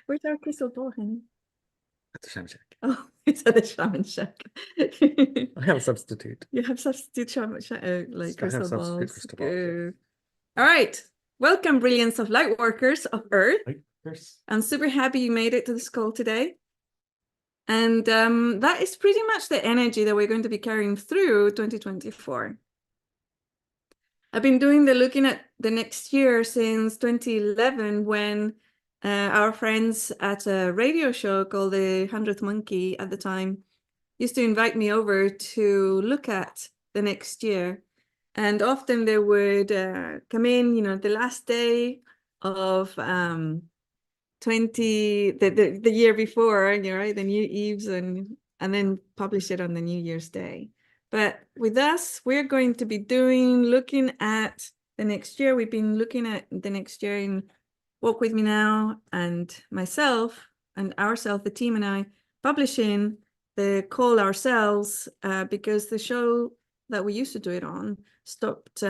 Where's our crystal ball, honey? At the Sham Shack. Oh, it's at the shaman shack. I have a substitute. You have substitute shaman shack, like crystal balls. Crystal balls. Good. All right. Welcome, brilliance of light workers of Earth. Lightworkers. I'm super happy you made it to this call today. And that is pretty much the energy that we're going to be carrying through 2024. I've been doing the looking at the next year since 2011 when our friends at a radio show called the 100th Monkey at the time used to invite me over to look at the next year. And often they would come in, the last day of the year before, right, the New Eves, and then publish it on the New Year's Day. But with us, we're going to be looking at the next year. We've been looking at the next year in Walk With Me Now, and myself and ourselves, the team and I, publishing the call ourselves because the show that we used to do it on stopped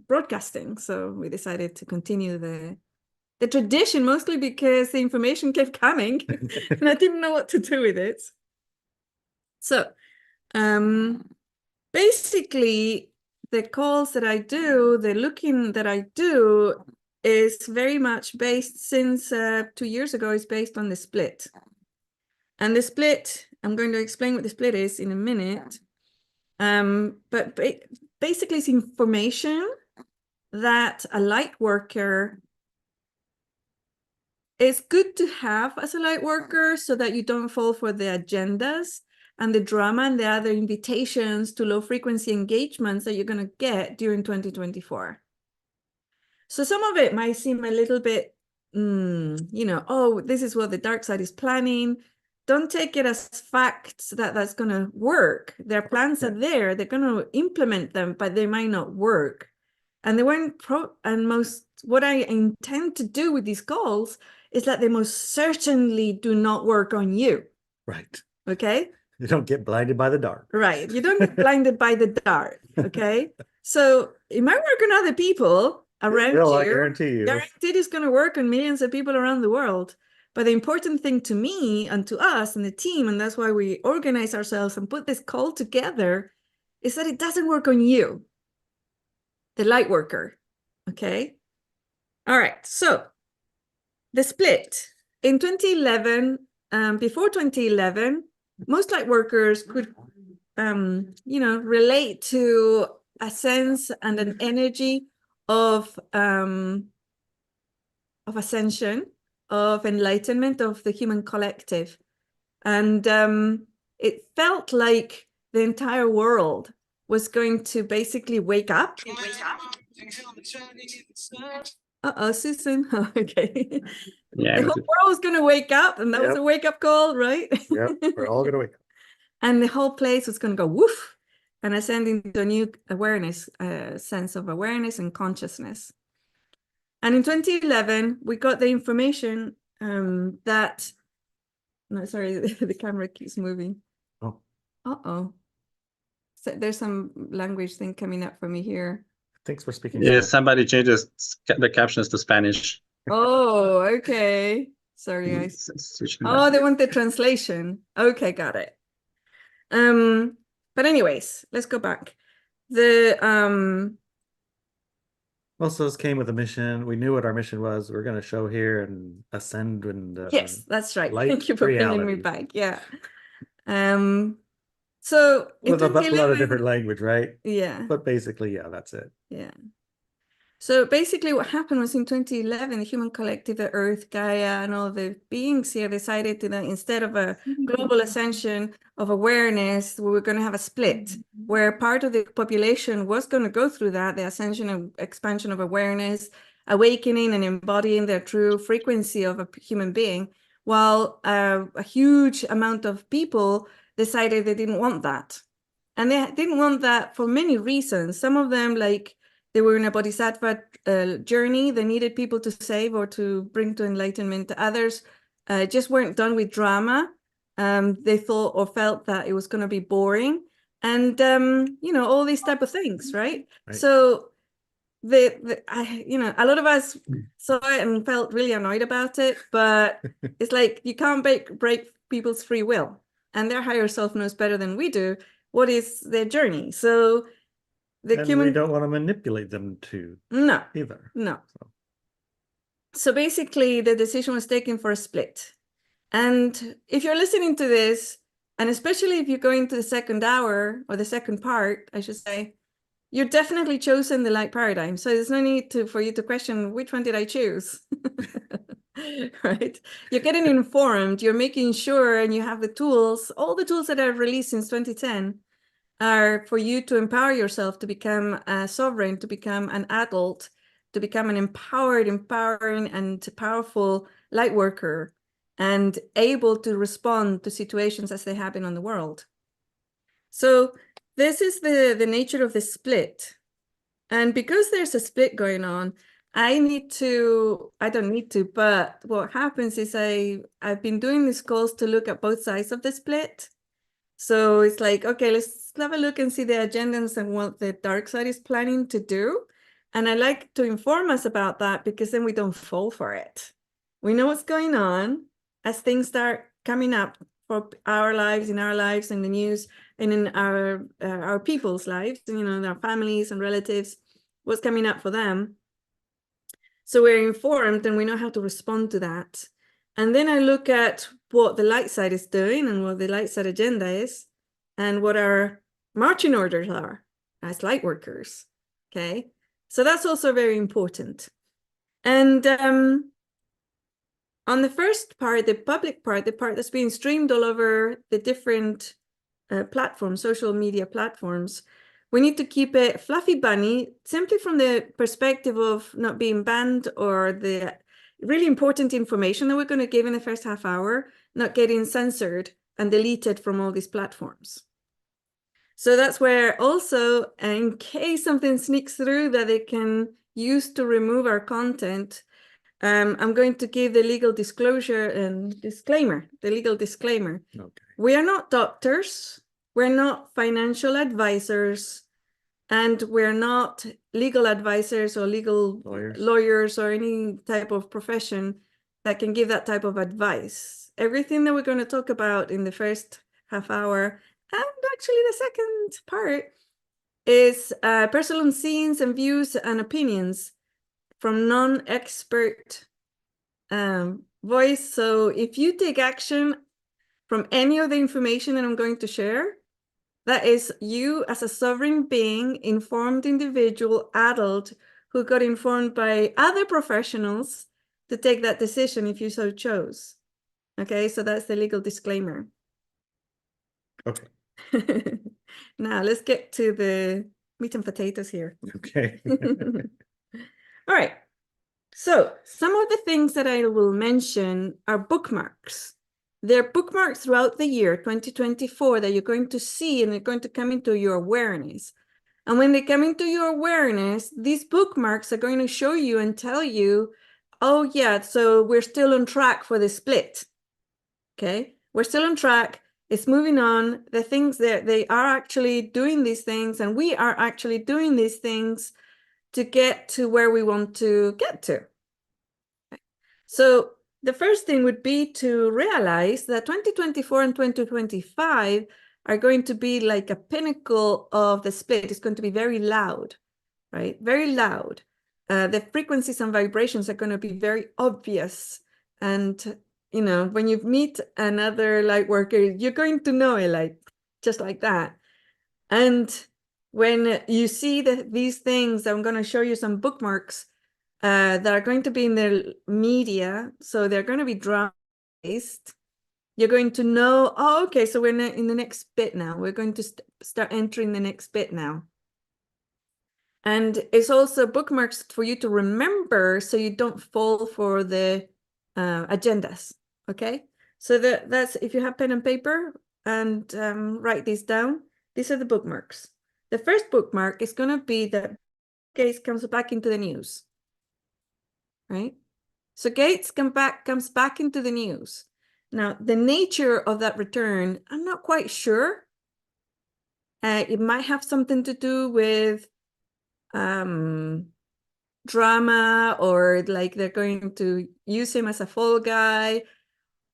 broadcasting. So we decided to continue the tradition, mostly because the information kept coming and I didn't know what to do with it. So basically, the calls that I do, the looking that I do is very much based since 2 years ago, is based on the split. And the split, I'm going to explain what the split is in a minute. But basically, it's information that a light worker is good to have as a light worker so that you don't fall for the agendas and the drama and the other invitations to low frequency engagements that you're going to get during 2024. So some of it might seem a little bit, oh, this is what the dark side is planning. Don't take it as facts that that's going to work. Their plans are there. They're going to implement them, but they might not work. And they weren't what I intend to do with these calls is that they most certainly do not work on you. Right. Okay. You don't get blinded by the dark. Right. You don't get blinded by the dark. Okay. So it might work on other people around you. I guarantee you. Guaranteed it's going to work on millions of people around the world. But the important thing to me and to us and the team, and that's why we organize ourselves and put this call together, is that it doesn't work on you, the light worker. Okay. All right. So the split in 2011, before 2011, most light workers could, relate to a sense and an energy of ascension, of enlightenment of the human collective. And it felt like the entire world was going to basically wake up. Uh-oh, Susan. Oh, okay. Yeah. The whole world was going to wake up, and that was a wake-up call, right? Yep, we're all going to wake up. And the whole place was going to go woof and ascend into a new awareness, sense of awareness and consciousness. And in 2011, we got the information that, no, sorry, the camera keeps moving. Oh. Uh-oh. So there's some language thing coming up for me here. Thanks for speaking. Yeah, somebody changes the captions to Spanish. Oh, okay. Sorry, guys. Oh, they want the translation. Okay, got it. But anyways, let's go back. Most of us came with a mission. We knew what our mission was. We're going to show here and ascend and yes, that's right. Thank you for bringing me back. Yeah. So with a lot of different language, right? Yeah. But basically, yeah, that's it. Yeah. So basically what happened was in 2011, the human collective, the Earth, Gaia, and all the beings here decided to, instead of a global ascension of awareness, we were going to have a split where part of the population was going to go through that, the ascension and expansion of awareness, awakening and embodying their true frequency of a human being, while a huge amount of people decided they didn't want that. And they didn't want that for many reasons. Some of them, like, they were in a bodhisattva journey. They needed people to save or to bring to enlightenment. Others just weren't done with drama. They thought or felt that it was going to be boring. And, all these type of things, right? So a lot of us saw it and felt really annoyed about it, but it's like you can't break people's free will, and their higher self knows better than we do what is their journey. So the And human, we don't want to manipulate them to no, either. no. So. So basically, the decision was taken for a split. And if you're listening to this, and especially if you're going to the second hour or the second part, I should say, you're definitely chosen the light paradigm. So there's no need for you to question, which one did I choose? Right? You're getting informed, you're making sure, and you have the tools. All the tools that I've released since 2010 are for you to empower yourself to become a sovereign, to become an adult, to become an empowering and powerful light worker, and able to respond to situations as they happen on the world. So this is the nature of the split. And because there's a split going on, I don't need to, but what happens is I've been doing these calls to look at both sides of the split. So it's like, okay, let's have a look and see the agendas and what the dark side is planning to do. And I like to inform us about that, because then we don't fall for it. We know what's going on as things start coming up for our lives, in the news, and in our people's lives, our families and relatives, what's coming up for them. So we're informed and we know how to respond to that. And then I look at what the light side is doing and what the light side agenda is, and what our marching orders are as light workers. Okay, so that's also very important. And on the first part, the public part, the part that's being streamed all over the different platforms, social media platforms, we need to keep it fluffy bunny, simply from the perspective of not being banned, or the really important information that we're going to give in the first half hour not getting censored and deleted from all these platforms. So that's where also, in case something sneaks through that they can use to remove our content, I'm going to give the legal disclosure and disclaimer, the legal disclaimer. Okay. We are not doctors, we're not financial advisors, and we're not legal advisors or legal lawyers or any type of profession that can give that type of advice. Everything that we're going to talk about in the first half hour, and actually the second part, is personal scenes and views and opinions from non-expert voice. So if you take action from any of the information that I'm going to share, that is you as a sovereign being, informed individual, adult, who got informed by other professionals to take that decision if you so chose. Okay, so that's the legal disclaimer. Okay. Now let's get to the meat and potatoes here. Okay. All right. So some of the things that I will mention are bookmarks. They're bookmarks throughout the year 2024 that you're going to see, and they're going to come into your awareness. And when they come into your awareness, these bookmarks are going to show you and tell you, oh yeah, so we're still on track for the split. Okay, we're still on track. It's moving on. The things that they are actually doing these things, and we are actually doing these things to get to where we want to get to. Okay. So the first thing would be to realize that 2024 and 2025 are going to be like a pinnacle of the split. It's going to be very loud, right? Very loud. The frequencies and vibrations are going to be very obvious. And, when you meet another light worker, you're going to know it like, just like that. And when you see these things, I'm going to show you some bookmarks that are going to be in the media. So they're going to be drama-based. You're going to know, oh, okay, so we're in the next bit now. We're going to start entering the next bit now. And it's also bookmarks for you to remember so you don't fall for the agendas, okay? So that's, if you have pen and paper, and write these down, these are the bookmarks. The first bookmark is going to be that Gates comes back into the news, right? So Gates comes back into the news. Now, the nature of that return, I'm not quite sure. It might have something to do with drama, or like they're going to use him as a fall guy,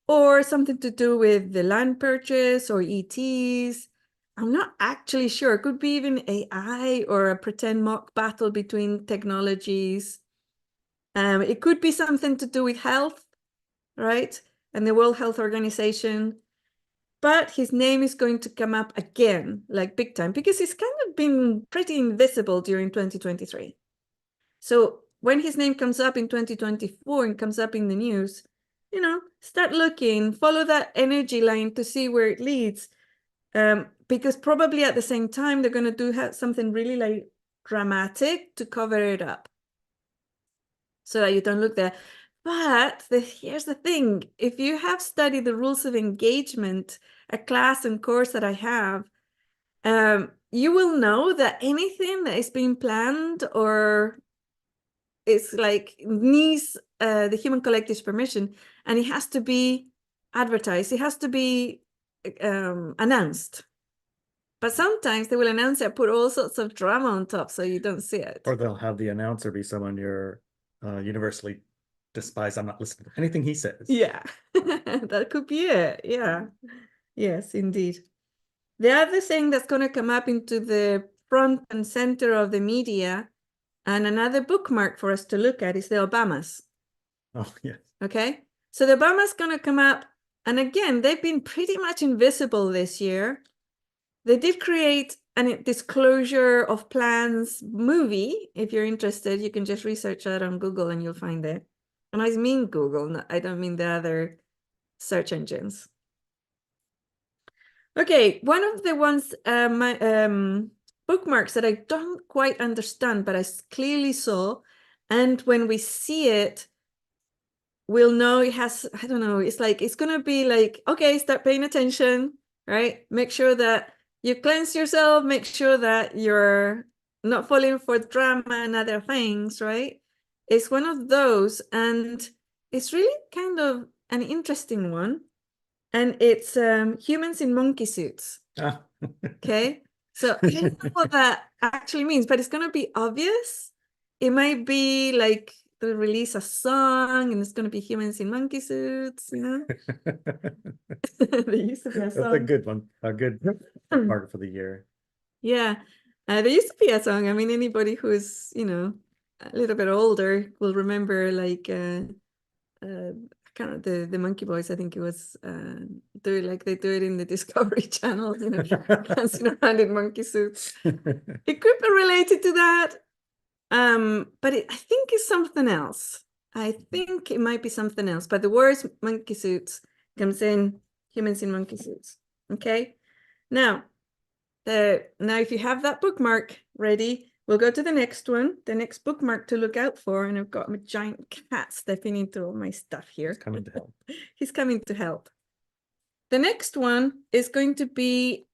or something to do with the land purchase or ETs. I'm not actually sure. It could be even AI or a pretend mock battle between technologies. It could be something to do with health, right? And the World Health Organization. But his name is going to come up again, like big time, because he's kind of been pretty invisible during 2023. So when his name comes up in 2024 and comes up in the news, you know, start looking, follow that energy line to see where it leads. Because probably at the same time, they're going to do something really like dramatic to cover it up so that you don't look there. But here's the thing. If you have studied the rules of engagement, a class and course that I have, you will know that anything that is being planned or is like needs the human collective's permission, and it has to be advertised. It has to be announced. But sometimes they will announce it, put all sorts of drama on top so you don't see it. Or they'll have the announcer be someone you're universally despise. I'm not listening to anything he says. Yeah, that could be it. Yeah. Yes, indeed. The other thing that's going to come up into the front and center of the media, and another bookmark for us to look at, is the Obamas. Oh, yes. Okay. So the Obamas going to come up. And again, they've been pretty much invisible this year. They did create a disclosure of plans movie. If you're interested, you can just research that on Google and you'll find it. And I mean Google, I don't mean the other search engines. Okay, one of the ones, bookmarks that I don't quite understand, but I clearly saw, and when we see it, we'll know it has, I don't know, it's like, it's going to be like, okay, start paying attention, right? Make sure that you cleanse yourself, make sure that you're not falling for drama and other things, right? It's one of those, and it's really kind of an interesting one. And it's humans in monkey suits. Ah. Okay. So I don't know what that actually means, but it's going to be obvious. It might be like they release a song and it's going to be humans in monkey suits, you know? There used to be a That's song. a good one. A good part for the year. Yeah. There used to be a song. I mean, anybody who's, you know, a little bit older will remember like kind of the Monkey Boys. I think it was do it like they do it in the Discovery Channel, you know, dancing around in monkey suits. It could be related to that, but I think it's something else. I think it might be something else. But the words monkey suits comes in humans in monkey suits. Okay, now if you have that bookmark ready, we'll go to the next one, the next bookmark to look out for. And I've got a giant cat stepping into all my stuff here. He's coming to help. He's coming to help. The next one is going to be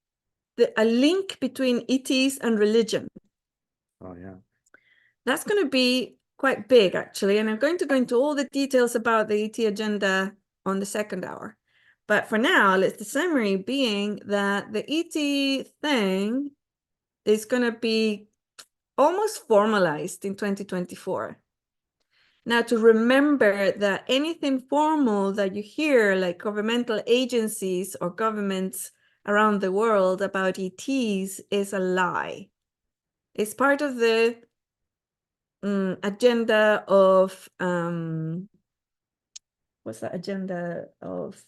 a link between ETs and religion. Oh, yeah. That's going to be quite big, actually. And I'm going to go into all the details about the ET agenda on the second hour. But for now, the summary being that the ET thing is going to be almost formalized in 2024. Now, to remember that anything formal that you hear, like governmental agencies or governments around the world about ETs, is a lie. It's part of the agenda of, what's that agenda of?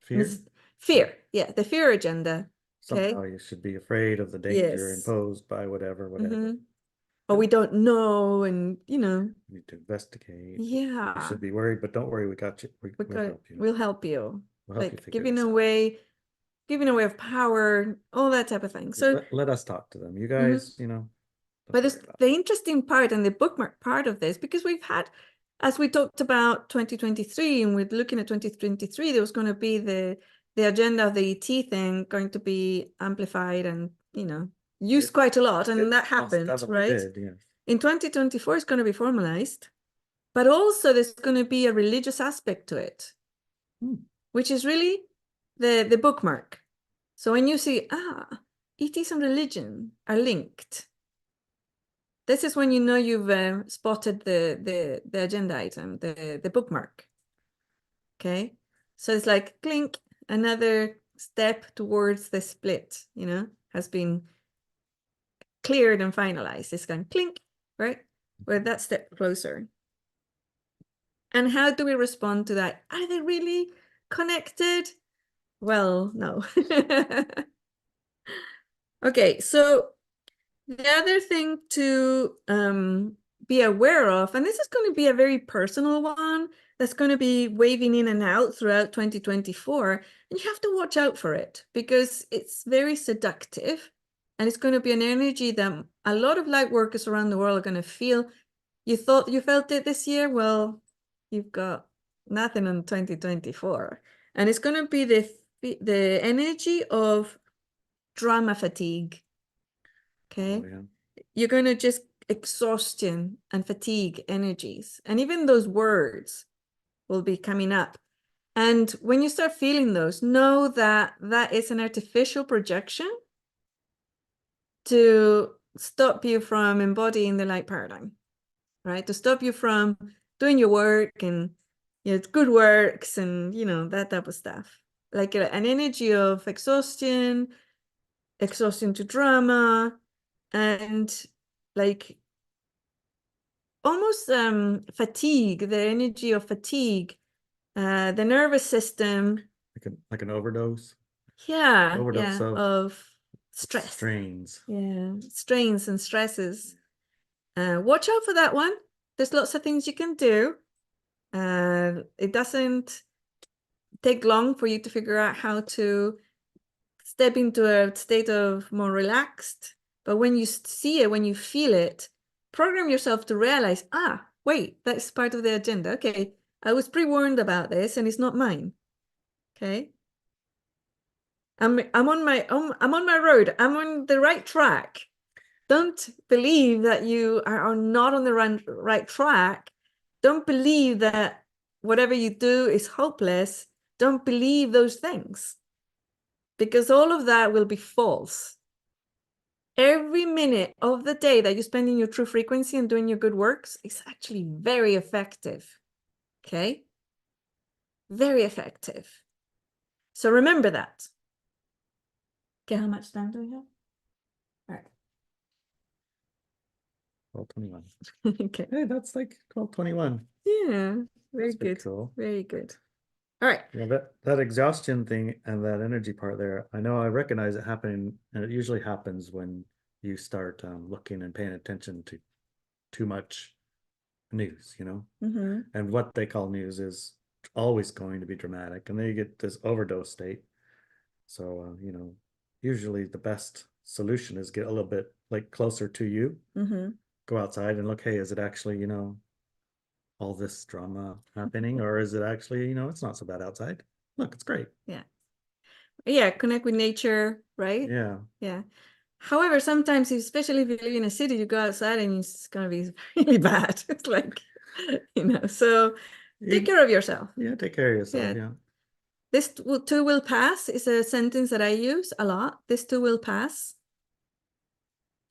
Fear? Fear, yeah, the fear agenda. Okay. Somehow you should be afraid of the danger imposed by whatever. Or we don't know, and you know. You need to investigate. Yeah. You should be worried, but don't worry, we got you. We'll help you. We'll help you. We'll help you Like figure giving this out. away of power, all that type of thing. So let us talk to them. You guys, you know. But the interesting part and the bookmark part of this, because we've had, as we talked about 2023, and we're looking at 2023, there was going to be the agenda of the ET thing going to be amplified and, you know, used quite a lot. And that happened, right? Yes. In 2024, it's going to be formalized, but also there's going to be a religious aspect to it, which is really the bookmark. So when you see, ETs and religion are linked, This is when you know you've spotted the agenda item, the bookmark. Okay, so it's like clink, another step towards the split, you know, has been cleared and finalized. It's going clink, right? We're that step closer. And how do we respond to that? Are they really connected? Well, no. Okay, so the other thing to be aware of, and this is going to be a very personal one that's going to be waving in and out throughout 2024, and you have to watch out for it because it's very seductive, and it's going to be an energy that a lot of light workers around the world are going to feel. You thought you felt it this year? Well, you've got nothing in 2024, and it's going to be the energy of drama fatigue. Okay, Oh, yeah. you're going to just exhaustion and fatigue energies, and even those words will be coming up. And when you start feeling those, know that that is an artificial projection to stop you from embodying the light paradigm, right? To stop you from doing your work and, you know, good works and, you know, that type of stuff. Like an energy of exhaustion to drama, and like almost fatigue, the energy of fatigue, the nervous system. Like an overdose. Yeah, Overdose yeah, of stress. Strains. Yeah, strains and stresses. Watch out for that one. There's lots of things you can do. It doesn't take long for you to figure out how to step into a state of more relaxed. But when you see it, when you feel it, program yourself to realize, ah, wait, that's part of the agenda. Okay, I was pre-warned about this and it's not mine. Okay. I'm on my road. I'm on the right track. Don't believe that you are not on the right track. Don't believe that whatever you do is hopeless. Don't believe those things, because all of that will be false. Every minute of the day that you spend in your true frequency and doing your good works is actually very effective. Okay? Very effective. So remember that. Okay, how much time do we have? All right. 12:21. Okay. Hey, that's like 12:21. Yeah, very That's pretty good. cool. Very good. All right. Yeah, that exhaustion thing and that energy part there, I know I recognize it happening, and it usually happens when you start looking and paying attention to too much news, you know? Mm-hmm. And what they call news is always going to be dramatic, and then you get this overdose state. So, you know, usually the best solution is get a little bit like closer to you, Mm-hmm. go outside and look, hey, is it actually, you know, all this drama happening, or is it actually, you know, it's not so bad outside. Look, it's great. Yeah, connect with nature, right? Yeah. Yeah. However, sometimes, especially if you live in a city, you go outside and it's gonna be really bad. It's like, you know, so take care of yourself. Yeah, take care of yourself. Yeah. Yeah. This too will pass is a sentence that I use a lot. This too will pass.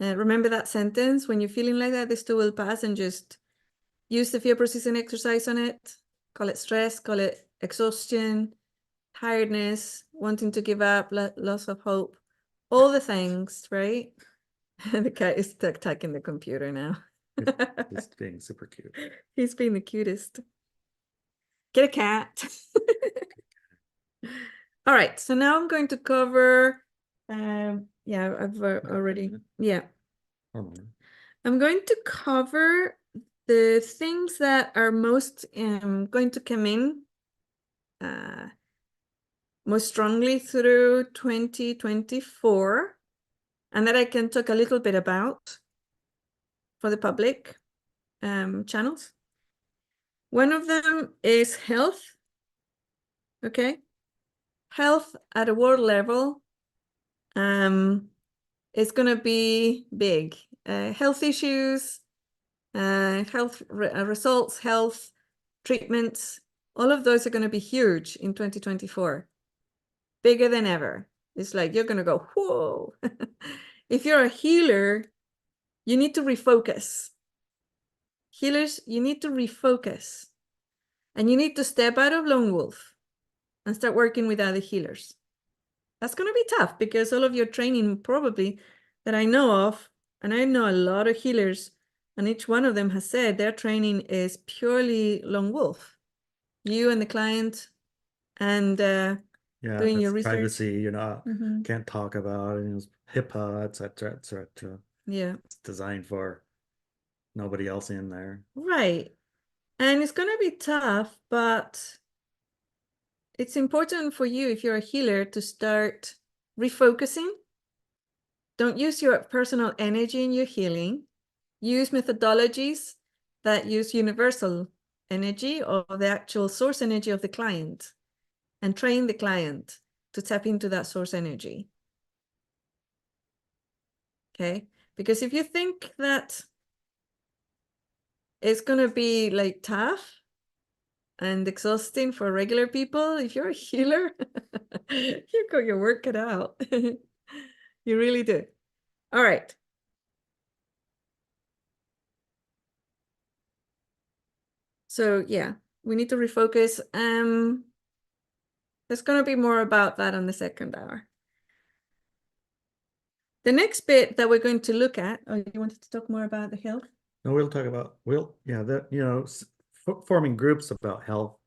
Remember that sentence when you're feeling like that, this too will pass, and just use the fear processing exercise on it. Call it stress, call it exhaustion, tiredness, wanting to give up, loss of hope, all the things, right? The cat is attacking the computer now. He's being super cute. He's being the cutest. Get a cat. All right, so now I'm going to cover, yeah, I've already, yeah. I'm going to cover the things that are most going to come in most strongly through 2024, and that I can talk a little bit about for the public channels. One of them is health. Okay, health at a world level is going to be big. Health issues, health results, health treatments, all of those are going to be huge in 2024. Bigger than ever. It's like you're going to go, whoa. If you're a healer, You need to refocus. Healers, you need to refocus. And you need to step out of lone wolf and start working with other healers. That's going to be tough because all of your training probably that I know of, and I know a lot of healers, and each one of them has said their training is purely lone wolf. You and the client and Yeah, doing that's your research. privacy, you know, Mhm. can't talk about it, you know, HIPAA, etc., etc. Yeah. It's designed for nobody else in there. Right. And it's going to be tough, but it's important for you, if you're a healer, to start refocusing. Don't use your personal energy in your healing. Use methodologies that use universal energy or the actual source energy of the client, and train the client to tap into that source energy. Okay? Because if you think that it's going to be like tough and exhausting for regular people, if you're a healer, you got your work cut out. You really do. All right. So yeah, we need to refocus. There's going to be more about that on the second hour. The next bit that we're going to look at, oh, you wanted to talk more about the health? No, we'll talk about, yeah, that, you know, forming groups about health.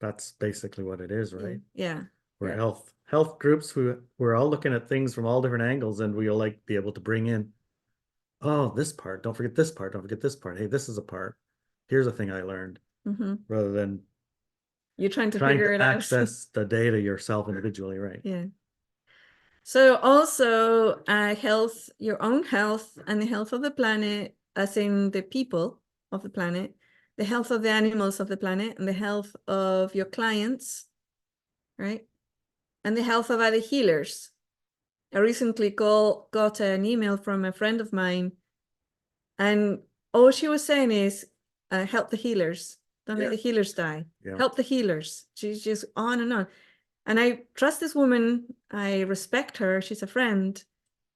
That's basically what it is, right? Yeah. We're Yeah. health groups we're all looking at things from all different angles, and we'll like be able to bring in, oh, this part, don't forget this part, don't forget this part. Hey, this is a part. Here's a thing I learned, rather than You're trying to trying figure to it out. access the data yourself individually, right? Yeah. So also health, your own health and the health of the planet, as in the people of the planet, the health of the animals of the planet, and the health of your clients, right? And the health of other healers. I recently got an email from a friend of mine, and all she was saying is, help the healers. Don't let the healers die. Yeah. Help the healers. She's just on and on. And I trust this woman. I respect her. She's a friend.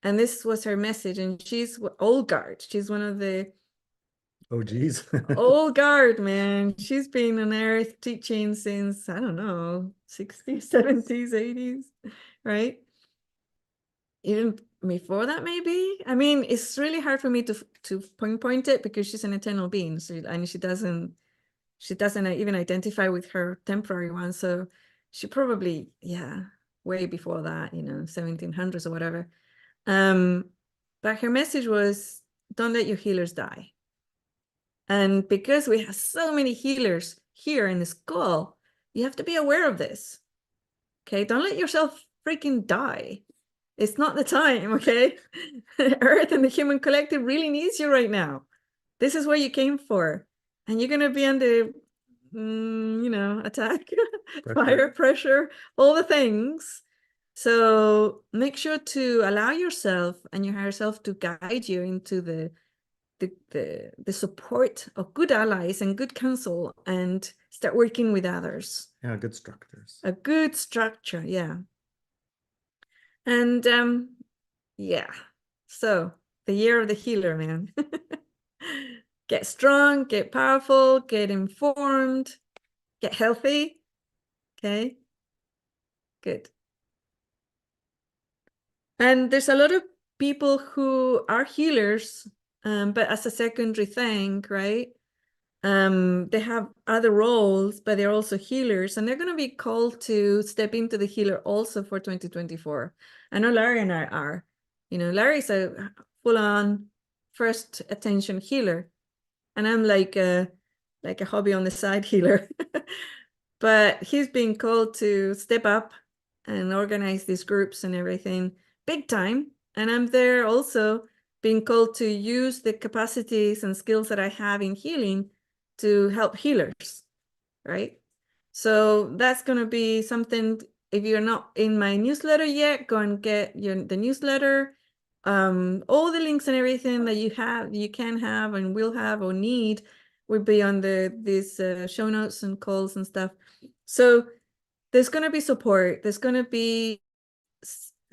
And this was her message. And she's old guard. She's one of the Oh, geez. old guard, man. She's been on earth teaching since, I don't know, 60s, 70s, 80s, right? Even before that, maybe. I mean, it's really hard for me to pinpoint it because she's an eternal being. So, and she doesn't even identify with her temporary one. So she probably, yeah, way before that, you know, 1700s or whatever. But her message was, don't let your healers die. And because we have so many healers here in the school, you have to be aware of this. Okay, don't let yourself freaking die. It's not the time, okay? Earth and the human collective really needs you right now. This is what you came for. And you're going to be under, you know, attack, fire, pressure, all the things. So make sure to allow yourself and your higher self to guide you into the support of good allies and good counsel, and start working with others. Yeah, good structures. A good structure, yeah. And yeah, so the year of the healer, man. Get strong, get powerful, get informed, get healthy. Okay, good. And there's a lot of people who are healers, but as a secondary thing, right? They have other roles, but they're also healers, and they're going to be called to step into the healer also for 2024. I know Larry and I are. You know, Larry's a full-on first attention healer, and I'm like a hobby on the side healer. But he's being called to step up and organize these groups and everything big time. And I'm there also being called to use the capacities and skills that I have in healing to help healers, right? So that's going to be something. If you're not in my newsletter yet, go and get the newsletter. All the links and everything that you can have and will have or need will be on these show notes and calls and stuff. So there's going to be support. There's going to be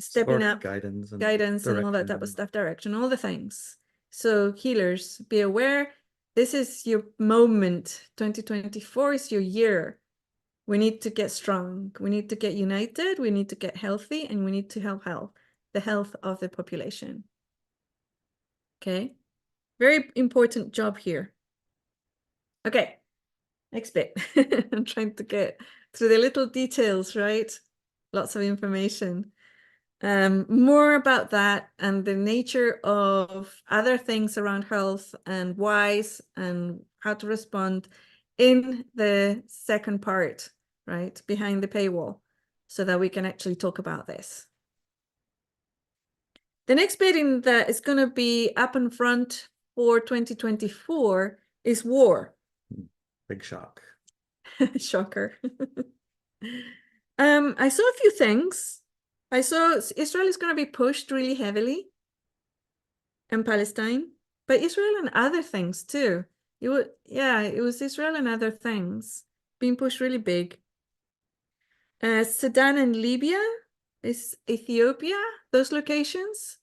stepping Support, up, guidance, and guidance and all that type of direction. stuff, direction, all the things. So healers, be aware, this is your moment. 2024 is your year. We need to get strong. We need to get united. We need to get healthy, and we need to help the health of the population. Okay, very important job here. Okay, next bit. I'm trying to get through the little details, right? Lots of information. More about that and the nature of other things around health and whys and how to respond in the second part, right? Behind the paywall, so that we can actually talk about this. The next bit in that is going to be up in front for 2024 is war. Big shock. Shocker. I saw a few things. I saw Israel is going to be pushed really heavily in Palestine, but Israel and other things too. It was Israel and other things being pushed really big. Sudan and Libya, is Ethiopia, those locations,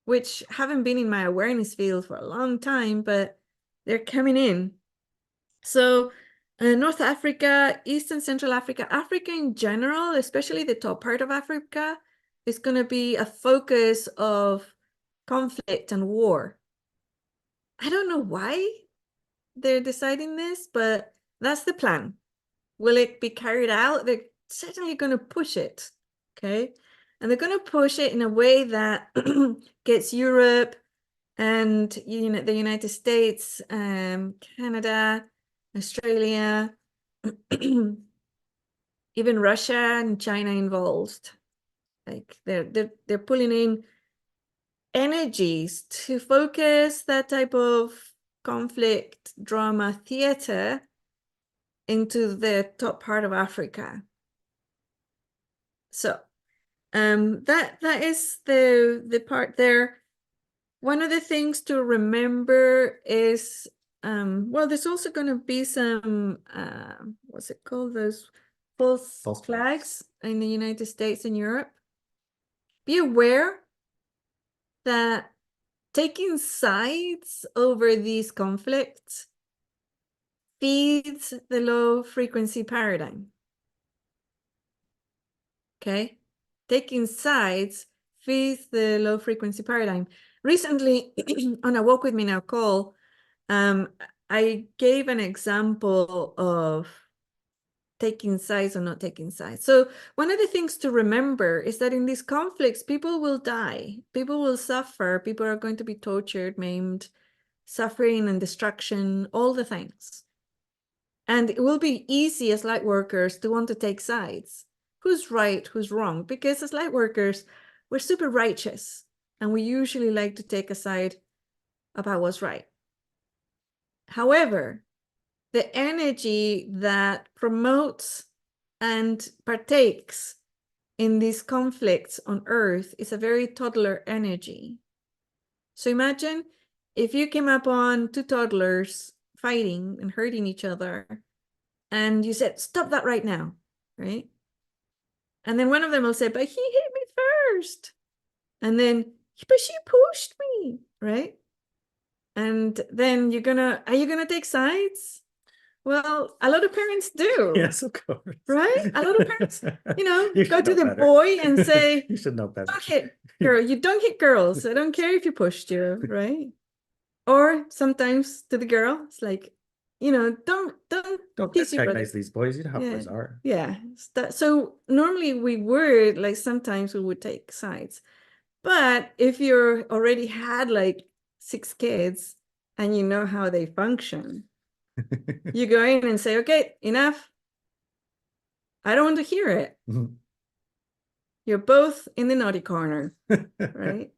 which haven't been in my awareness field for a long time, but they're coming in. So North Africa, East and Central Africa, Africa in general, especially the top part of Africa, is going to be a focus of conflict and war. I don't know why they're deciding this, but that's the plan. Will it be carried out? They're certainly going to push it, okay? And they're going to push it in a way that gets Europe and the United States, Canada, Australia, even Russia and China involved. Like they're pulling in energies to focus that type of conflict, drama, theater into the top part of Africa. So that is the part there. One of the things to remember is well, there's also going to be some what's it called, those false flags in the United States and Europe. Be aware that taking sides over these conflicts feeds the low frequency paradigm. Okay, taking sides feeds the low frequency paradigm. Recently, on a Walk With Me Now call, I gave an example of taking sides or not taking sides. So one of the things to remember is that in these conflicts, people will die, people will suffer, people are going to be tortured, maimed, suffering and destruction, all the things. And it will be easy as light workers to want to take sides. Who's right, who's wrong? Because as light workers, we're super righteous, and we usually like to take a side about what's right. However, the energy that promotes and partakes in these conflicts on Earth is a very toddler energy. So imagine if you came upon two toddlers fighting and hurting each other, and you said, stop that right now, right? And then one of them will say, but he hit me first. And then, but she pushed me, right? And then are you gonna take sides? Well, a lot of parents do. Yes, of course. Right? A lot of parents, You go should to know the better. boy and say, You should know better. don't hit you don't hit girls. I don't care if you pushed you, right? Or sometimes to the girl, it's like, don't tease your brother. Recognize these boys. You know how Yeah. boys are. Yeah. So normally we would, like, sometimes we would take sides. But if you're already had like 6 kids and you know how they function, you go in and say, okay, enough. I don't want to hear it. You're both in the naughty corner, right?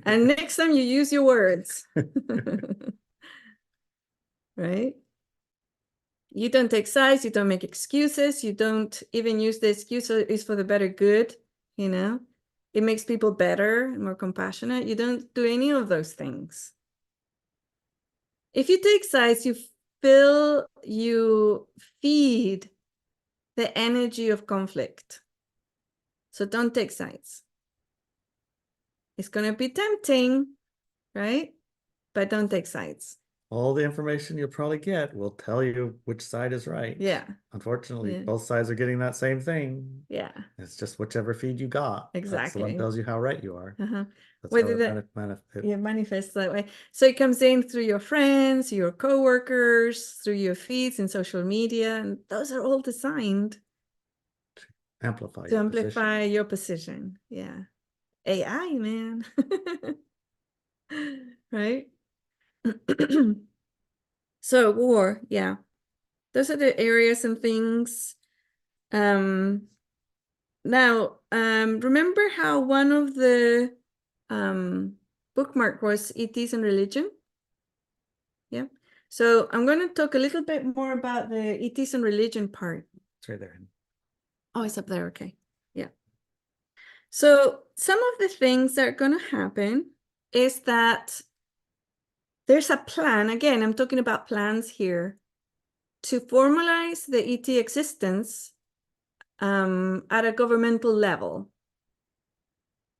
And next time you use your words, right? You don't take sides, you don't make excuses, you don't even use the excuse is for the better good, It makes people better, more compassionate. You don't do any of those things. If you take sides, you feed the energy of conflict. So don't take sides. It's going to be tempting, right? But don't take sides. All the information you'll probably get will tell you which side is right. Yeah. Unfortunately, Yeah. both sides are getting that same thing. Yeah. It's just whichever feed you got. That's the one Exactly. that tells you how right you are. Uh-huh. That's Whether how that it manifests. yeah, manifests that way. So it comes in through your friends, your coworkers, through your feeds in social media, and those are all designed Amplify to your position. amplify your position. Yeah. AI, man. Right? So war, yeah. Those are the areas and things. Now, remember how one of the bookmark was ETs and Religion? Yeah. So I'm going to talk a little bit more about the ETs and Religion part. It's right there. Oh, it's up there. Okay. Yeah. So some of the things that are going to happen is that there's a plan. Again, I'm talking about plans here to formalize the ET existence at a governmental level.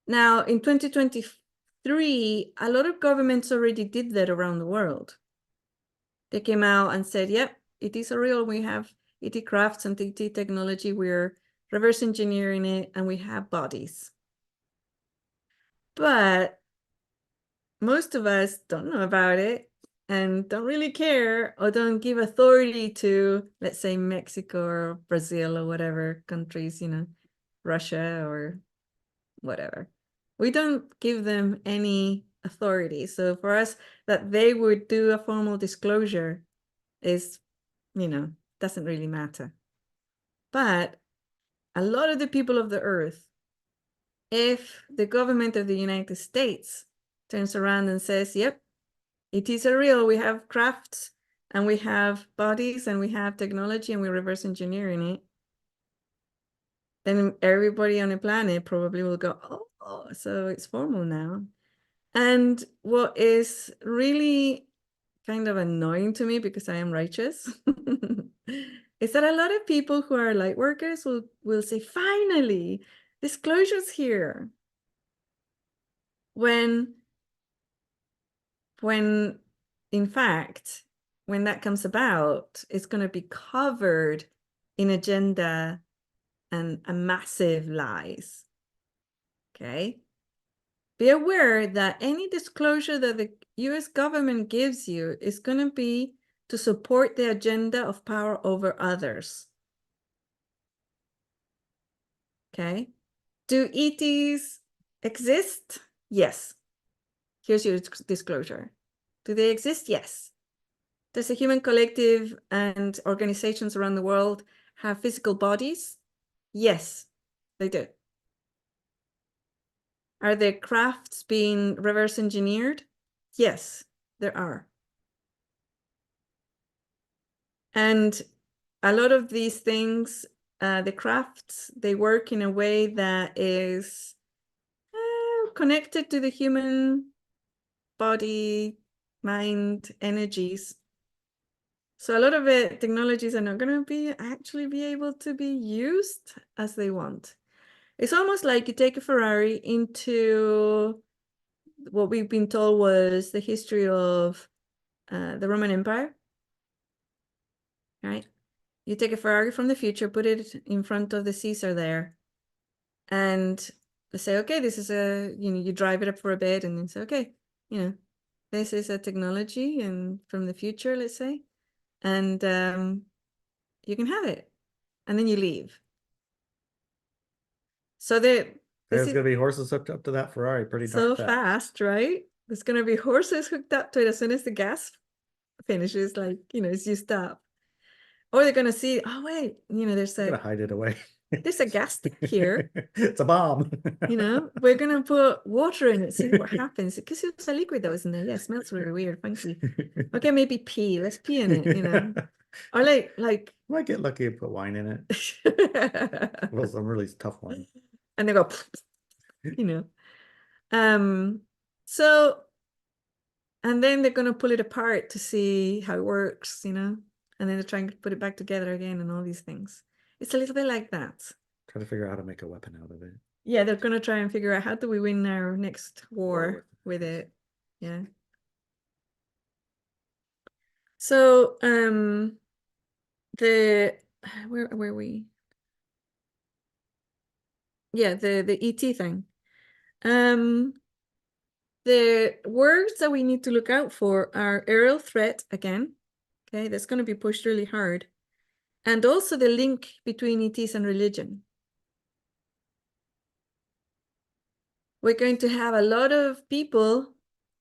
Now, in 2023, a lot of governments already did that around the world. They came out and said, yep, ETs are real. We have ET crafts and ET technology. We're reverse engineering it, and we have bodies. But most of us don't know about it and don't really care or don't give authority to, let's say, Mexico or Brazil or whatever countries, Russia or whatever. We don't give them any authority. So for us, that they would do a formal disclosure is, doesn't really matter. But a lot of the people of the earth, if the government of the United States turns around and says, yep, ETs are real, we have crafts and we have bodies and we have technology and we're reverse engineering it, then everybody on the planet probably will go, oh, so it's formal now. And what is really kind of annoying to me, because I am righteous, is that a lot of people who are light workers will say, finally, disclosure's here. When in fact, when that comes about, it's going to be covered in agenda and a massive lies. Okay? Be aware that any disclosure that the US government gives you is going to be to support the agenda of power over others. Okay? Do ETs exist? Yes. Here's your disclosure. Do they exist? Yes. Does the human collective and organizations around the world have physical bodies? Yes, they do. Are there crafts being reverse engineered? Yes, there are. And a lot of these things, the crafts, they work in a way that is connected to the human body, mind, energies. So a lot of technologies are not going to actually be able to be used as they want. It's almost like you take a Ferrari into what we've been told was the history of the Roman Empire, right? You take a Ferrari from the future, put it in front of the Caesar there, and they say, okay, this is you drive it up for a bit, and then say, okay, this is a technology and from the future, let's say, and you can have it, and then you leave. So there's going to be horses hooked up to that Ferrari pretty darn fast, right? There's going to be horses hooked up to it as soon as the gas finishes, like, as you stop. Or they're going to see, oh, wait, there's going to hide it away. There's a gas tank here. It's a bomb. We're going to put water in it, see what happens. Because it's a liquid that was in there. Yeah, it smells really weird, funky. Okay, maybe pee. Let's pee in it, Or like might get lucky and put wine in it. Well, some really tough wine. And they go, So, and then they're going to pull it apart to see how it works, and then they're trying to put it back together again and all these things. It's a little bit like that. Try to figure out how to make a weapon out of it. Yeah, they're going to try and figure out how do we win our next war with yes. it. Yeah. So, where were we? Yeah, the ET thing. The words that we need to look out for are aerial threat again. Okay, that's going to be pushed really hard. And also the link between ETs and religion. We're going to have a lot of people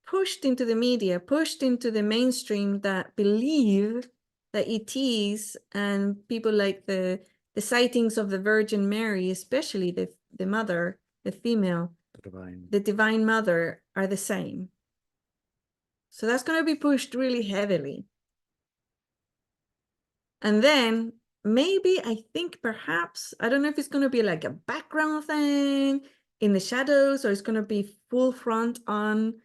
pushed into the media, pushed into the mainstream that believe that ETs and people like the sightings of the Virgin Mary, especially the mother, the female, the divine mother, are the same. So that's going to be pushed really heavily. And then maybe, I think perhaps, I don't know if it's going to be like a background thing in the shadows, or it's going to be full front on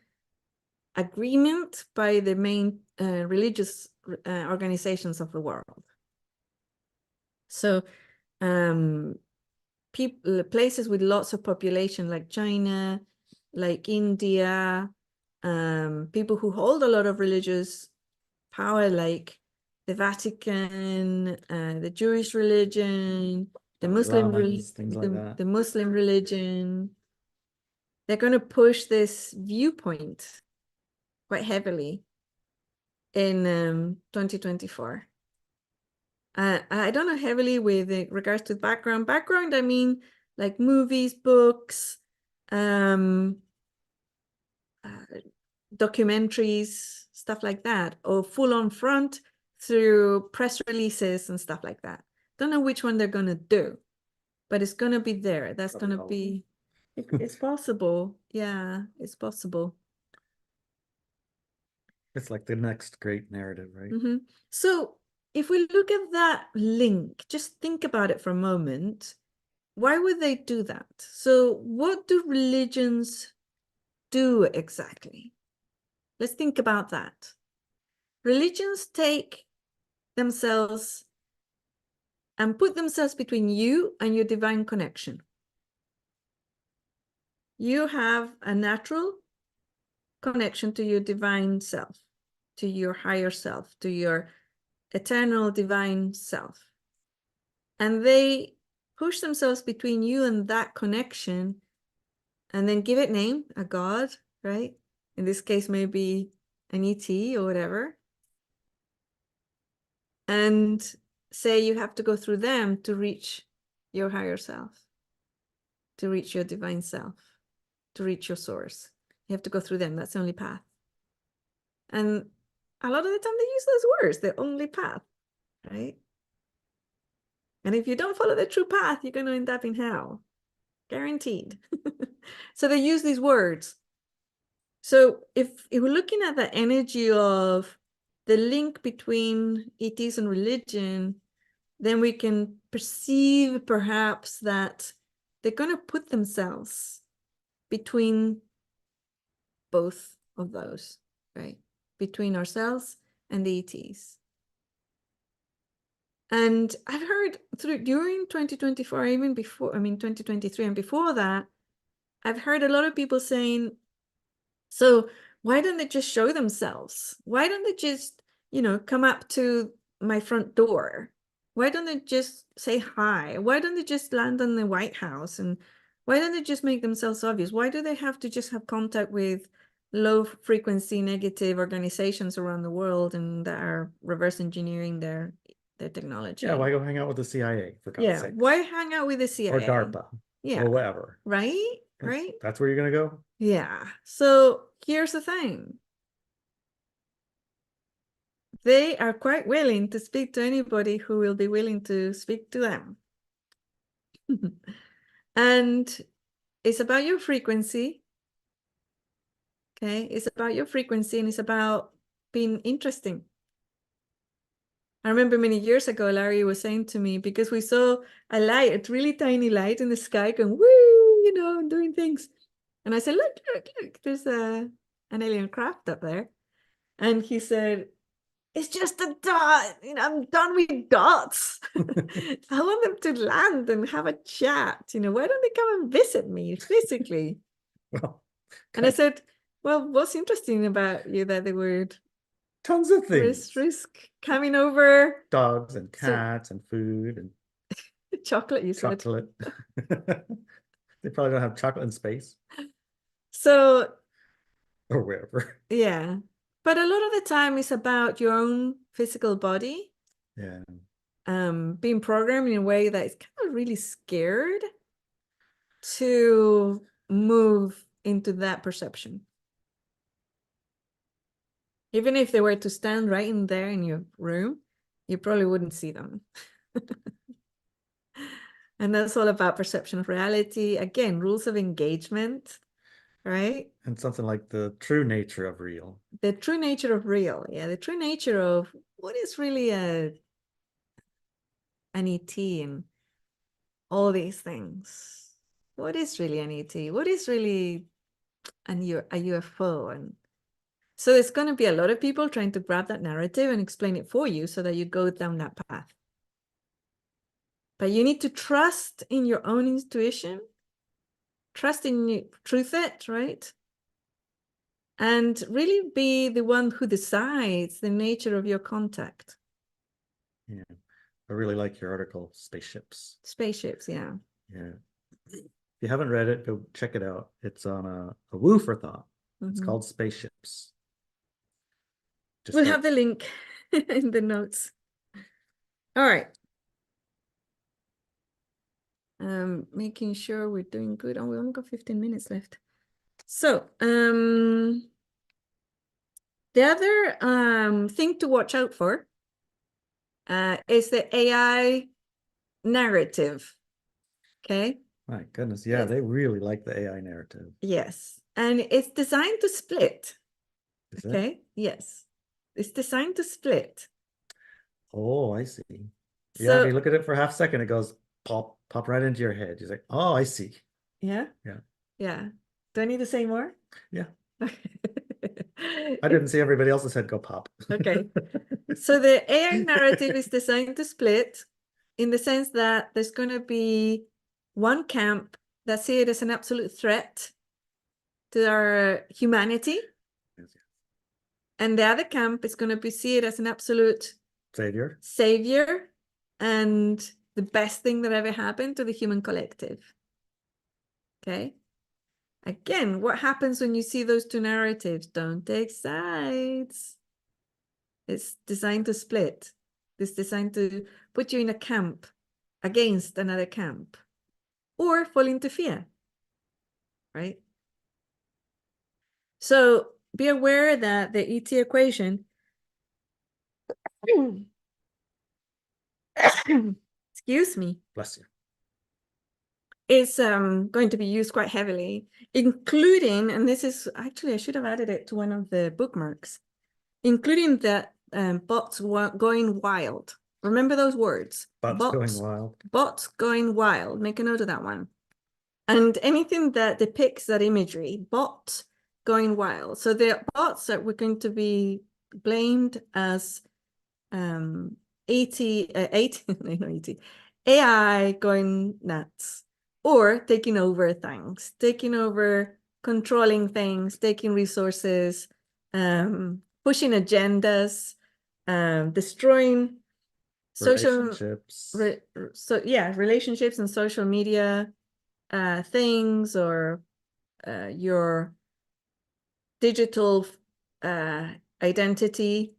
agreement by the main religious organizations of the world. So places with lots of population like China, like India, people who hold a lot of religious power like the Vatican, the Jewish religion, the Muslim that. the Muslim religion. They're going to push this viewpoint quite heavily in 2024. I don't know heavily with regards to background. Background, I mean like movies, books, documentaries, stuff like that, or full on front through press releases and stuff like that. Don't know which one they're going to do, but it's going to be there. That's going to be, it's possible. Yeah, it's possible. It's like the next great narrative, right? Mm-hmm. So if we look at that link, just think about it for a moment. Why would they do that? So what do religions do exactly? Let's think about that. Religions take themselves and put themselves between you and your divine connection. You have a natural connection to your divine self, to your higher self, to your eternal divine self. And they push themselves between you and that connection and then give it name, a god, right? In this case, maybe an ET or whatever. And say you have to go through them to reach your higher self, to reach your divine self, to reach your source. You have to go through them. That's the only path. And a lot of the time they use those words, the only path, right? And if you don't follow the true path, you're going to end up in hell. Guaranteed. So they use these words. So if we're looking at the energy of the link between ETs and religion, then we can perceive perhaps that they're going to put themselves between both of those, right? Between ourselves and the ETs. And I've heard during 2024, even before, 2023 and before that, I've heard a lot of people saying, so why don't they just show themselves? Why don't they just, come up to my front door? Why don't they just say hi? Why don't they just land on the White House? And why don't they just make themselves obvious? Why do they have to just have contact with low frequency negative organizations around the world and that are reverse engineering their technology? Yeah, why go hang out with the CIA, for God's sake? Why hang out with the CIA? Or DARPA. Yeah. Or whatever. Right? Right? That's where you're going to go? Yeah. So here's the thing. They are quite willing to speak to anybody who will be willing to speak to them. And it's about your frequency. Okay, it's about your frequency and it's about being interesting. I remember many years ago, Larry was saying to me, because we saw a light, a really tiny light in the sky going, woo, doing things. And I said, look, there's an alien craft up there. And he said, It's just a dot. I'm done with dots. I want them to land and have a chat. Why don't they come and visit me physically? Well, And I said, well, what's interesting about you that they would tons of things. risk coming over? Dogs and So- cats and food and Chocolate, you said. chocolate. They probably don't have chocolate in space So, or wherever. yeah. But a lot of the time it's about your own physical body Yeah. being programmed in a way that is kind of really scared to move into that perception. Even if they were to stand right in there in your room, you probably wouldn't see them. And that's all about perception of reality. Again, rules of engagement, right? And something like the true nature of real. The true nature of real. Yeah, the true nature of what is really an ET and all these things. What is really an ET? What is really a UFO? And so there's going to be a lot of people trying to grab that narrative and explain it for you so that you go down that path. But you need to trust in your own intuition, trust in your truth it, right? And really be the one who decides the nature of your contact. Yeah. I really like your article, Spaceships. Spaceships, yeah. Yeah. If you haven't read it, go check it out. It's on a Woo for Thought. It's called Spaceships. We'll have the link in the notes. All right. Making sure we're doing good. Oh, we only got 15 minutes left. So, the other thing to watch out for is the AI narrative. Okay. My goodness. Yeah, Yes. they really like the AI narrative. Yes. And it's designed to split. Is it? Okay. Yes. It's designed to split. Oh, I see. Yeah, So, if you look at it for a half second, it goes pop right into your head. You're like, oh, I see. yeah. Yeah. Yeah. Do I need to say more? Yeah. I didn't see everybody else's head go pop. Okay. So the AI narrative is designed to split in the sense that there's going to be one camp that see it as an absolute threat to our humanity. Yes, yes. And the other camp is going to be see it as an absolute Savior. and the best thing that ever happened to the human collective. Okay. Again, what happens when you see those two narratives? Don't take sides. It's designed to split. It's designed to put you in a camp against another camp or fall into fear, right? So be aware that the ET equation, excuse me, Bless you. is going to be used quite heavily, including, and this is actually, I should have added it to one of the bookmarks, including the bots going wild. Remember those words? Bots going wild. Bots going wild. Make a note of that one. And anything that depicts that imagery, bots going wild. So the bots that we're going to be blamed as AI going nuts or taking over things, taking over, controlling things, taking resources, pushing agendas, destroying relationships. Relationships and social media things, or your digital identity,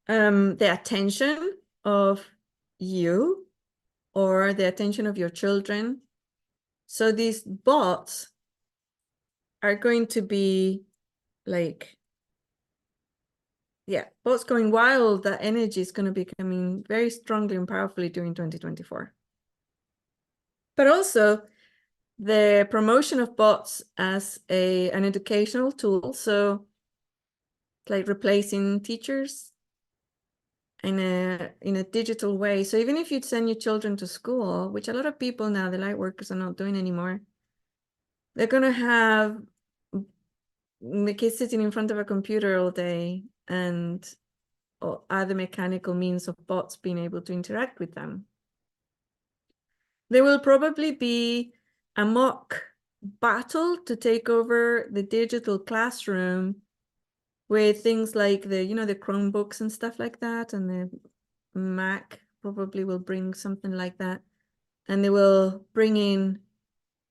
the attention of you or the attention of your children. So these bots are going to be like, bots going wild. That energy is going to be coming very strongly and powerfully during 2024. But also the promotion of bots as an educational tool. So like replacing teachers in a digital way. So even if you'd send your children to school, which a lot of people now, the light workers, are not doing anymore, they're going to have the kids sitting in front of a computer all day and other mechanical means of bots being able to interact with them. There will probably be a mock battle to take over the digital classroom with things like the Chromebooks and stuff like that, and the Mac probably will bring something like that. And they will bring in,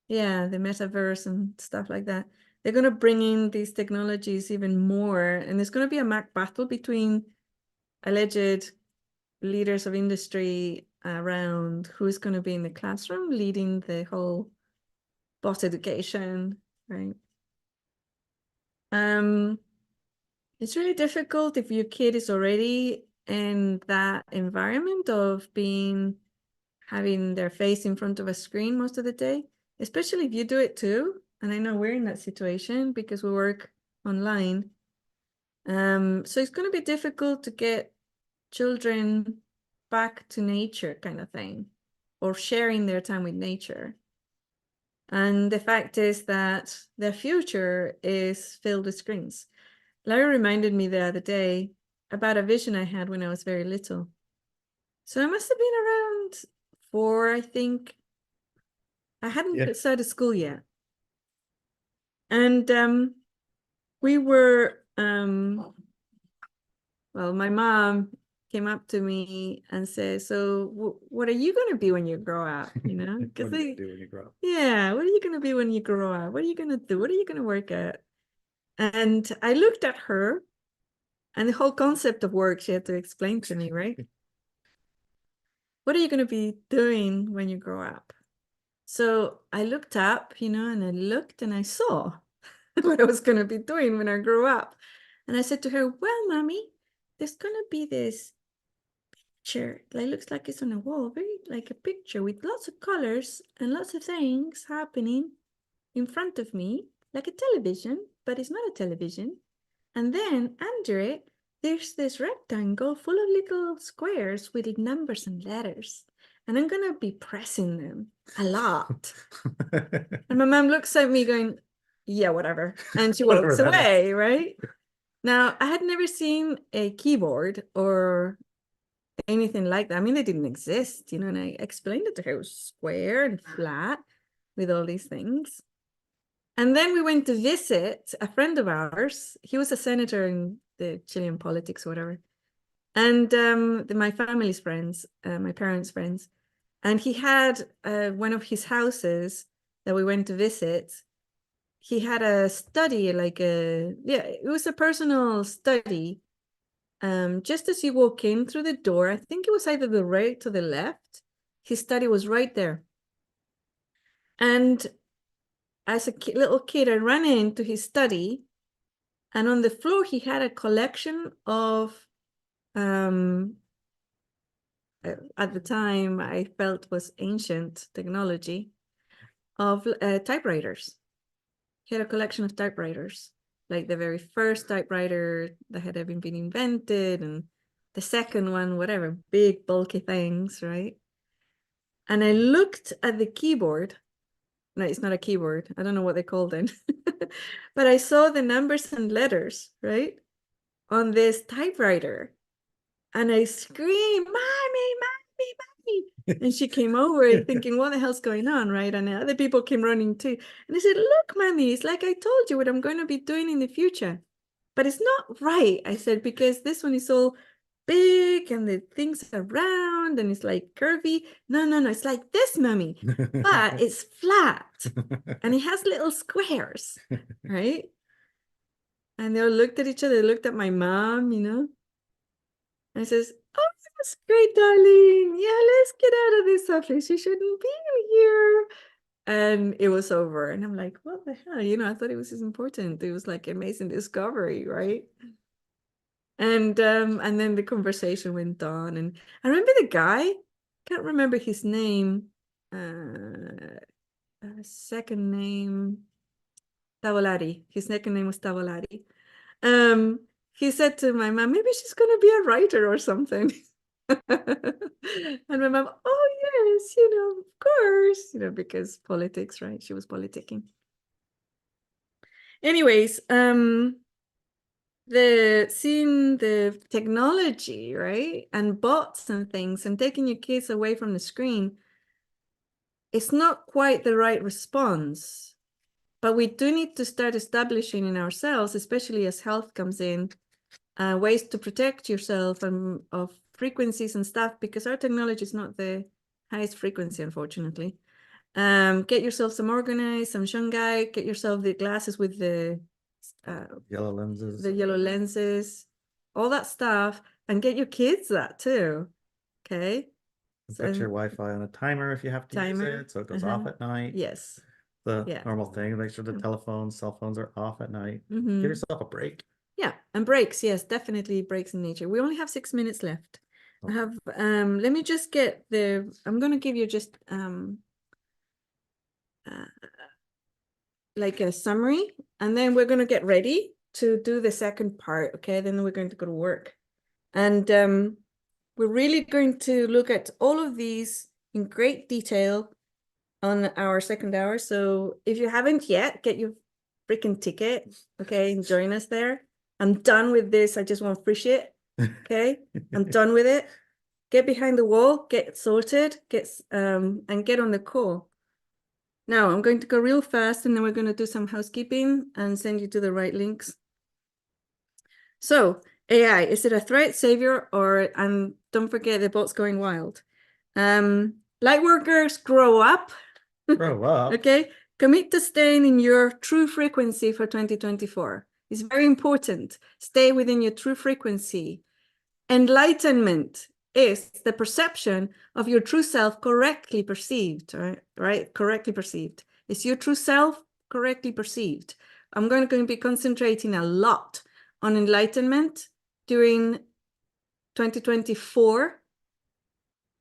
the metaverse and stuff like that. They're going to bring in these technologies even more. And there's going to be a Mac battle between alleged leaders of industry around who's going to be in the classroom leading the whole bot education, right? It's really difficult if your kid is already in that environment of having their face in front of a screen most of the day, especially if you do it too. And I know we're in that situation because we work online. So it's going to be difficult to get children back to nature kind of thing, or sharing their time with nature. And the fact is that their future is filled with screens. Larry reminded me the other day about a vision I had when I was very little. So I must have been around 4, I think. I hadn't started school yet. And we were, well, my mom came up to me and said, so what are you going to be when you grow up? You know, What do you do when you grow up? Yeah, what are you going to be when you grow up? What are you going to do? What are you going to work at? And I looked at her, and the whole concept of work she had to explain to me, right? What are you going to be doing when you grow up? So I looked up, and I looked and I saw what I was going to be doing when I grew up. And I said to her, well, Mommy, there's going to be this picture that looks like it's on a wall, very like a picture with lots of colors and lots of things happening in front of me, like a television, but it's not a television. And then under it, there's this rectangle full of little squares with numbers and letters. And I'm going to be pressing them a lot. And my mom looks at me going, yeah, whatever. And she walks away, right? Now, I had never seen a keyboard or anything like that. I mean, they didn't exist, and I explained it to her. It was square and flat with all these things. And then we went to visit a friend of ours. He was a senator in the Chilean politics or whatever. And my family's friends, my parents' friends. And he had one of his houses that we went to visit. He had a study, it was a personal study. Just as you walk in through the door, I think it was either the right or the left, his study was right there. And as a little kid, I ran into his study, and on the floor, he had a collection of, at the time, I felt was ancient technology of typewriters. He had a collection of typewriters, like the very first typewriter that had ever been invented, and the second one, whatever, big, bulky things, right? And I looked at the keyboard. No, it's not a keyboard. I don't know what they call them. But I saw the numbers and letters, right, on this typewriter. And I screamed, Mommy, Mommy, Mommy. And she came over thinking, what the hell's going on, right? And other people came running too. And I said, look, Mommy, it's like I told you what I'm going to be doing in the future. But it's not right, I said, because this one is all big and the things are round and it's like curvy. No, it's like this, Mommy, but it's flat and it has little squares, right? And they all looked at each other, they looked at my mom, And I says, oh, that's great, darling. Yeah, let's get out of this office. You shouldn't be here. And it was over. And I'm like, what the hell? I thought it was important. It was like amazing discovery, right? And then the conversation went on. And I remember the guy, can't remember his name, second name, Tavolari. His second name was Tavolari. He said to my mom, maybe she's going to be a writer or something. And my mom, oh, yes, of course, because politics, right? She was politicking. Anyways, seeing the technology, right? And bots and things and taking your kids away from the screen, it's not quite the right response. But we do need to start establishing in ourselves, especially as health comes in, ways to protect yourself and of frequencies and stuff, because our technology is not the highest frequency, unfortunately. Get yourself some organized, some shungai, get yourself the glasses with the Yellow lenses. the yellow lenses, all that stuff, and get your kids that too. Okay. Put your Wi-Fi on a timer if you have to use Timer, it, so it goes off at night. Yes. The Yeah. normal thing. Make sure the telephones, cell phones are off at night. Mhm. Give yourself a break. Yeah, and breaks, yes, definitely breaks in nature. We only have 6 minutes left. I have let me just get I'm gonna give you just like a summary, and then we're gonna get ready to do the second part, okay? Then we're going to go to work. And we're really going to look at all of these in great detail on our second hour. So if you haven't yet, get your freaking ticket, okay, and join us there. I'm done with this. I just want free shit, okay? I'm done with it. Get behind the wall, get sorted, and get on the call. Now I'm going to go real fast, and then we're going to do some housekeeping and send you to the right links. So AI, is it a threat, savior, or, and don't forget the bot's going wild. Lightworkers, grow up. Grow up. Okay, commit to staying in your true frequency for 2024. It's very important. Stay within your true frequency. Enlightenment is the perception of your true self correctly perceived, right? Correctly perceived. Is your true self correctly perceived? I'm going to be concentrating a lot on enlightenment during 2024,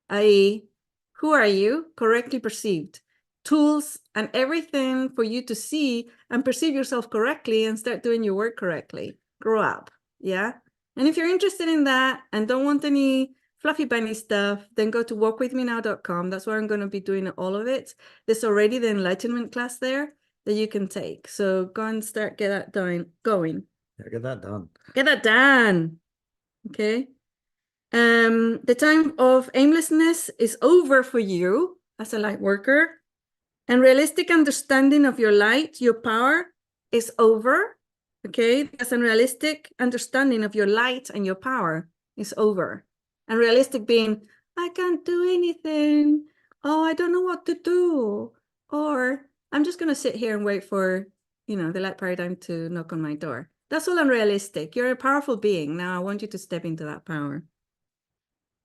i.e., who are you correctly perceived? Tools and everything for you to see and perceive yourself correctly and start doing your work correctly. Grow up, yeah? And if you're interested in that and don't want any fluffy bunny stuff, then go to walkwithmenow.com. That's where I'm going to be doing all of it. There's already the enlightenment class there that you can take. So go and get that going. Yeah, get that done. Get that done. Okay. The time of aimlessness is over for you as a light worker, and realistic understanding of your light, your power, is over. Okay, there's a realistic understanding of your light and your power is over. And realistic being, I can't do anything. Oh, I don't know what to do. Or I'm just going to sit here and wait for, the light paradigm to knock on my door. That's all unrealistic. You're a powerful being. Now I want you to step into that power.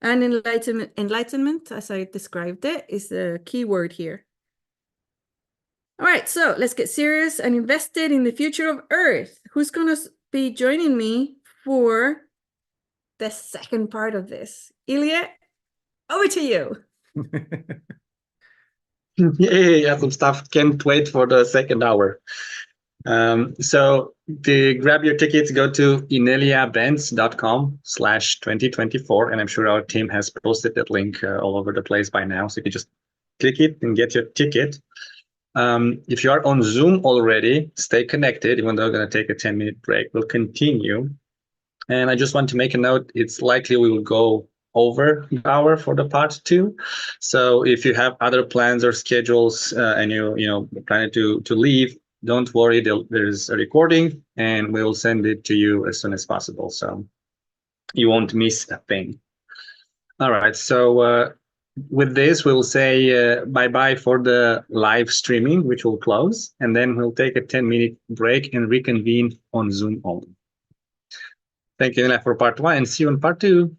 And enlightenment, as I described it, is the key word here. All right, so let's get serious and invested in the future of Earth. Who's going to be joining me for the second part of this? Ilia, over to you. Yay, awesome stuff. Can't wait for the second hour. So to grab your tickets, go to ineliabenz.com/2024. And I'm sure our team has posted that link all over the place by now. So you can just click it and get your ticket. If you are on Zoom already, stay connected, even though we're going to take a 10-minute break. We'll continue. And I just want to make a note. It's likely we will go over an hour for the part 2. So if you have other plans or schedules and you plan to leave, don't worry. There's a recording and we'll send it to you as soon as possible. So you won't miss a thing. All right. So with this, we'll say bye-bye for the live streaming, which will close. And then we'll take a 10-minute break and reconvene on Zoom only. Thank you, Inelia, for part 1, and see you in part 2.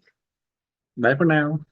Bye for now.